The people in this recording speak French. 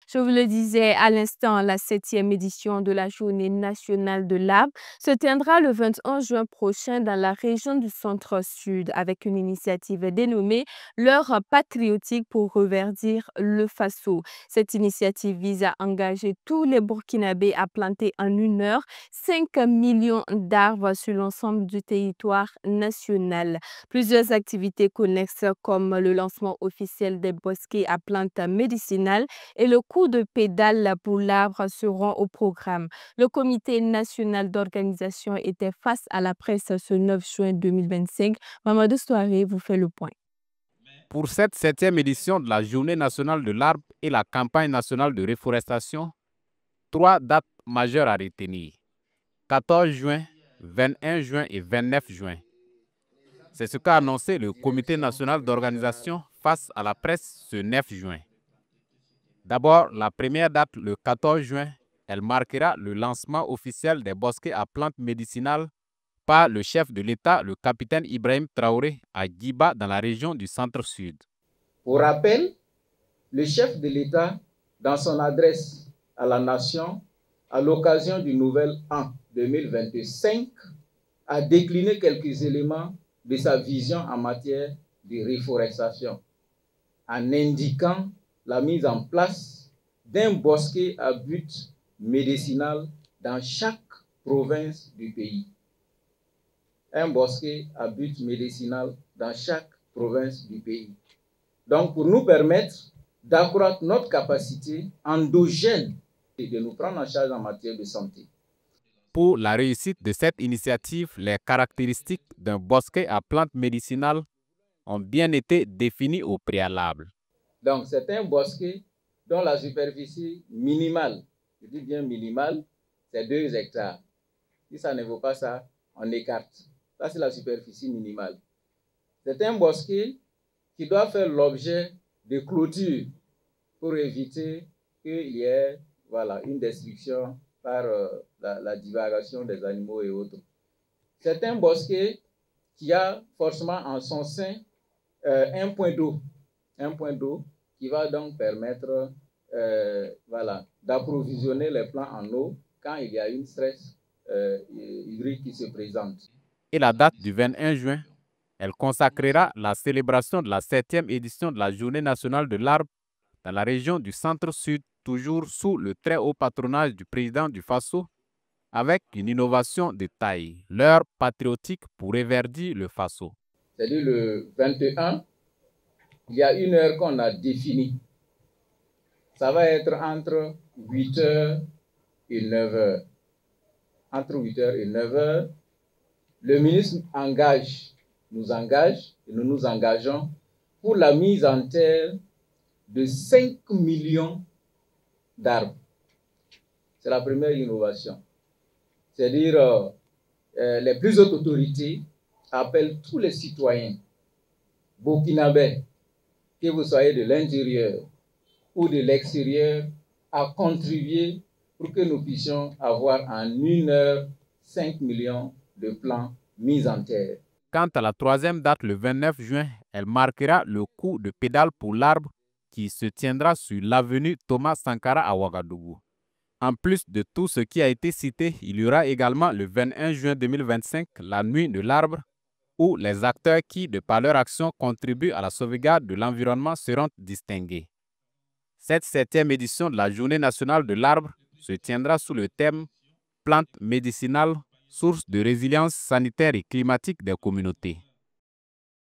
Je vous le disais à l'instant, la 7e édition de la Journée nationale de l'arbre se tiendra le 21 juin prochain dans la région du Centre-Sud avec une initiative dénommée l'heure patriotique pour reverdir le Faso. Cette initiative vise à engager tous les Burkinabés à planter en une heure 5 millions d'arbres sur l'ensemble du territoire national. Plusieurs activités connexes comme le lancement officiel des bosquets à plantes médicinales et le coup de pédale pour l'arbre seront au programme. Le comité national d'organisation était face à la presse ce 9 juin 2025. Mamadou Souaré vous fait le point. Pour cette 7e édition de la Journée nationale de l'arbre et la campagne nationale de reforestation, 3 dates majeures à retenir: 14 juin, 21 juin et 29 juin. C'est ce qu'a annoncé le comité national d'organisation face à la presse ce 9 juin. D'abord, la première date, le 14 juin, elle marquera le lancement officiel des bosquets à plantes médicinales par le chef de l'État, le capitaine Ibrahim Traoré, à Guiba, dans la région du Centre-Sud. Pour rappel, le chef de l'État, dans son adresse à la nation, à l'occasion du nouvel an 2025, a décliné quelques éléments de sa vision en matière de reforestation, en indiquant la mise en place d'un bosquet à but médicinal dans chaque province du pays. Un bosquet à but médicinal dans chaque province du pays. Donc, pour nous permettre d'accroître notre capacité endogène et de nous prendre en charge en matière de santé. Pour la réussite de cette initiative, les caractéristiques d'un bosquet à plantes médicinales ont bien été définies au préalable. Donc, c'est un bosquet dont la superficie minimale, je dis bien minimale, c'est 2 hectares. Si ça ne vaut pas ça, on écarte. Ça, c'est la superficie minimale. C'est un bosquet qui doit faire l'objet de clôtures pour éviter qu'il y ait une destruction par la divagation des animaux et autres. C'est un bosquet qui a forcément en son sein un point d'eau qui va donc permettre d'approvisionner les plants en eau quand il y a une stress hydrique qui se présente. Et la date du 21 juin, elle consacrera la célébration de la 7e édition de la Journée nationale de l'arbre dans la région du Centre-Sud, toujours sous le très haut patronage du président du Faso, avec une innovation de taille, l'heure patriotique pour reverdir le Faso. C'est-à-dire le 21, il y a une heure qu'on a définie. Ça va être entre 8h et 9h. Entre 8h et 9h, le ministre nous engage et nous nous engageons pour la mise en terre de 5 millions d'arbres. C'est la première innovation. C'est-à-dire, les plus hautes autorités appellent tous les citoyens burkinabés, que vous soyez de l'intérieur ou de l'extérieur, à contribuer pour que nous puissions avoir en une heure 5 millions de plants mis en terre. Quant à la 3e date, le 29 juin, elle marquera le coup de pédale pour l'arbre qui se tiendra sur l'avenue Thomas Sankara à Ouagadougou. En plus de tout ce qui a été cité, il y aura également le 21 juin 2025, la nuit de l'arbre, où les acteurs qui, de par leur action, contribuent à la sauvegarde de l'environnement seront distingués. Cette 7e édition de la Journée nationale de l'arbre se tiendra sous le thème « Plantes médicinales, source de résilience sanitaire et climatique des communautés ».